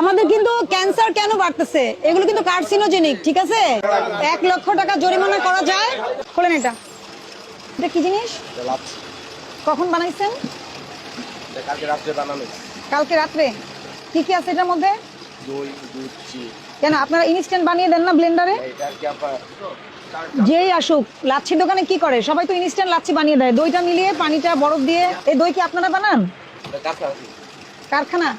আমাদের কিন্তু ক্যান্সার কেন বাড়তেছে, এগুলো কিন্তু কার্সিনোজেনিক, ঠিক আছে? 1 লক্ষ টাকা জরিমানা করা যায়। খোলেন এটা, এটা কি জিনিস? কখন বানাইছেন? কালকে রাত্রে বানানো। কালকে রাত্রে? কি কি আছে এটার মধ্যে? দই, দুধ, চিনি। কেন আপনারা ইনস্ট্যান্ট বানিয়ে দেন না ব্লেন্ডারে? এটা কি আপনার যেই আসুক, লাচ্ছি দোকানে কি করে, সবাই তো ইনস্ট্যান্ট লাচ্ছি বানিয়ে দেয়, দইটা মিলিয়ে পানিটা বরফ দিয়ে। এই দই কি আপনারা বানান? কারখানা?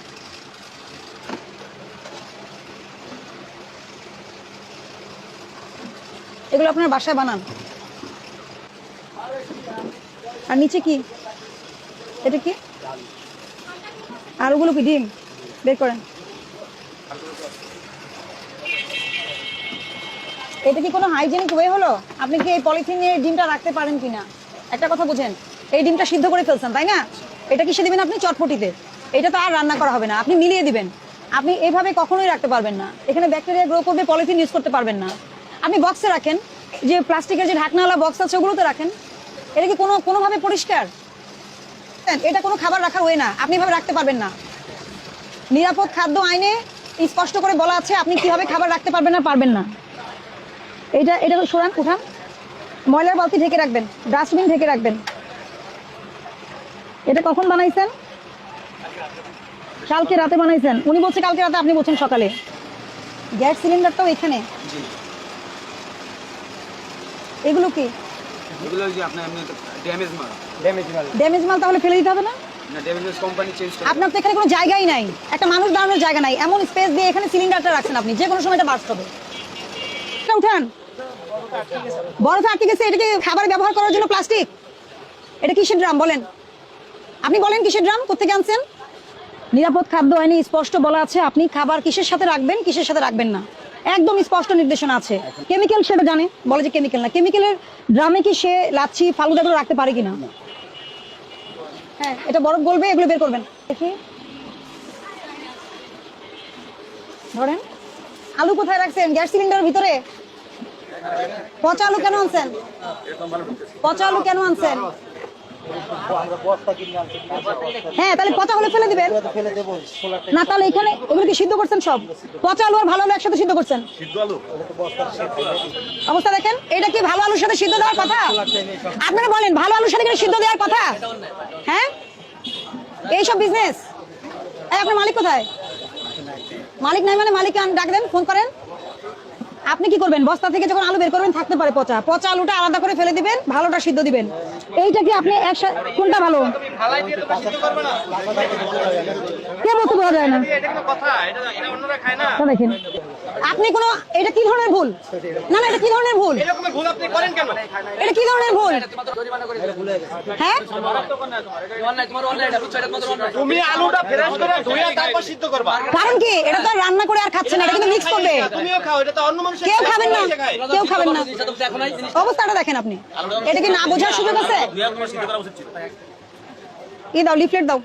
এগুলো আপনার বাসায় বানান? আর নিচে কি এটা? কি আর ওগুলো কি ডিম? বের করেন। এটা কি কোনো হাইজেনিক ওয়ে হলো? আপনি কি এই পলিথিনে ডিমটা রাখতে পারেন কিনা একটা কথা বুঝেন। এই ডিমটা সিদ্ধ করে ফেলছেন, তাই না? এটা কিসে দিবেন আপনি? চটপটিতে। এটা তো আর রান্না করা হবে না, আপনি মিলিয়ে দিবেন। আপনি এইভাবে কখনোই রাখতে পারবেন না, এখানে ব্যাকটেরিয়া গ্রো করবে, পলিথিন ইউজ করতে পারবেন না। আপনি বক্সে রাখেন, যে প্লাস্টিকের যে ঢাকনাওয়ালা বক্স আছে ওগুলোতে রাখেন। এটা কি কোনোভাবে পরিষ্কার? এটা কোনো খাবার রাখার ওয়ে না, আপনি এভাবে রাখতে পারবেন না। নিরাপদ খাদ্য আইনে স্পষ্ট করে বলা আছে আপনি কিভাবে খাবার রাখতে পারবেন না পারবেন না। এটা সরান, উঠান। ময়লার বালতি ঢেকে রাখবেন, ডাস্টবিন ঢেকে রাখবেন। এটা কখন বানাইছেন? কালকে রাতে বানাইছেন। উনি বলছে কালকে রাতে, আপনি বলছেন সকালে। গ্যাস সিলিন্ডারটাও এখানে। এগুলো কি? এগুলো যে আপনার এমনি ড্যামেজ মাল। ড্যামেজ মাল তাহলে ফেলে দিতে হবে না? না, ড্যামেজ কোম্পানি চেঞ্জ করে। আপনার তো এখানে কোনো জায়গাই নাই, একটা মানুষ দাঁড়ানোর জায়গা নাই, এমন স্পেস দিয়ে এখানে সিলিন্ডারটা রাখছেন আপনি, যে কোনো সময় এটা বার্স্ট হবে। এটা উঠান। বরফে আটকে গেছে। এটা কি খাবার ব্যবহার করার জন্য প্লাস্টিক? এটা কিসের ড্রাম বলেন? আপনি বলেন কিসের ড্রাম, কোত্থেকে আনছেন? নিরাপদ খাদ্য আইনে স্পষ্ট বলা আছে আপনি খাবার কিসের সাথে রাখবেন, কিসের সাথে রাখবেন না, একদম স্পষ্ট নির্দেশনা আছে। কেমিক্যাল সেটা জানে, বলে যে কেমিক্যাল না। কেমিক্যালের ড্রামে কি সে লাচ্ছি ফালুদাগুলো রাখতে পারে কিনা? হ্যাঁ, এটা বরফ গলবে, এগুলো বের করবেন। দেখি, ধরেন। আলু কোথায় রাখছেন? গ্যাস সিলিন্ডারের ভিতরে। পচা আলু কেন আনছেন? পচা আলু কেন আনছেন? হ্যাঁ, তাহলে পচা হলে ফেলে দিবেন না। তাহলে এখানে এগুলো কি সিদ্ধ করছেন সব? পচা আলু আর ভালো আলু একসাথে সিদ্ধ করছেন? অবস্থা দেখেন। এটা কি ভালো আলুর সাথে সিদ্ধ দেওয়ার কথা? আপনারা বলেন, ভালো আলুর সাথে সিদ্ধ দেওয়ার কথা? হ্যাঁ, এইসব বিজনেস। আপনার মালিক কোথায়? মালিক নাই মানে মালিককে ডাক দেন, ফোন করেন। আপনি কি করবেন? বস্তা থেকে যখন আলু বের করবেন থাকতে পারে পচা, পচা আলুটা আলাদা করে ফেলে দিবেন, ভালোটা সিদ্ধ দিবেন। এইটা কি আপনি কোনটা ভালো কে বলতে বোঝা যায় না? দেখেন আপনি কোন, এটা কি ধরনের ভুল? না না, এটা কি ধরনের ভুল? এটা কি ধরনের ভুল? হ্যাঁ, তুমি আলুটা ফ্রেশ করে ধুইয়া তারপর সিদ্ধ করবা। কারণ কি? এটা তো রান্না করে আর খাচ্ছে না, এটা কিন্তু মিক্স করবে। তুমিও খাও, এটা তো অন্য মানুষ কেউ খাবেন না, কেউ খাবেন না। অবস্থাটা দেখেন আপনি। এটা কি না বোঝার সুযোগ আছে? ই দাও, লিফলেট দাও।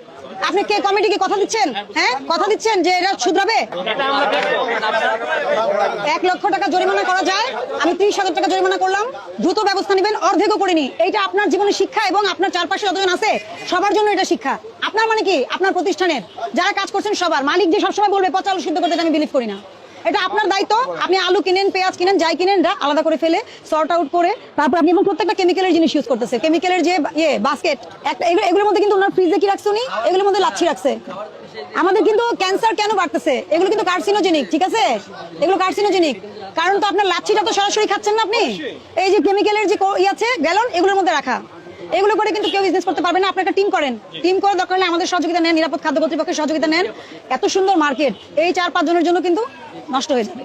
আপনি কে কমিটিকে কথা দিচ্ছেন? হ্যাঁ, কথা দিচ্ছেন যে এটা শুধরাবে? 1 লক্ষ টাকা জরিমানা করা যায়, আমি 30,000 টাকা জরিমানা করলাম। দ্রুত ব্যবস্থা নেবেন, অর্ধেকও করিনি। এইটা আপনার জীবনের শিক্ষা এবং আপনার চারপাশে যতজন আছে সবার জন্য এটা শিক্ষা। আপনার মানে কি? আপনার প্রতিষ্ঠানের যারা কাজ করছেন সবার। মালিক যে সবসময় বলবে পচা আলু সিদ্ধ করতে, আমি বিলিভ করি না। এটা আপনার দায়িত্ব। আপনি আলু কিনেন, পেঁয়াজ কিনেন, যাই কিনেন, আলাদা করে ফেলে সর্ট আউট করে তারপর আপনি, এবং প্রত্যেকটা কেমিক্যালের জিনিস ইউজ করতেছে। কেমিক্যালের যে বাস্কেট, একটা এগুলোর মধ্যে কিন্তু ওনার ফ্রিজে কি রাখছে উনি? এগুলোর মধ্যে লাচ্ছি রাখছে। আমাদের কিন্তু ক্যান্সার কেন বাড়তেছে? এগুলো কিন্তু কার্সিনোজেনিক, ঠিক আছে? এগুলো কার্সিনোজেনিক। কারণ তো আপনার লাচ্ছিটা তো সরাসরি খাচ্ছেন না আপনি। এই যে কেমিক্যালের যে আছে গ্যালন, এগুলোর মধ্যে রাখা, এগুলো করে কিন্তু কেউ বিজনেস করতে পারবে না। আপনি একটা টিম করেন, টিম করে দরকার হলে আমাদের সহযোগিতা নেন, নিরাপদ খাদ্য কর্তৃপক্ষের সহযোগিতা নেন। এত সুন্দর মার্কেট এই 4-5 জনের জন্য কিন্তু নষ্ট হয়ে যাবে।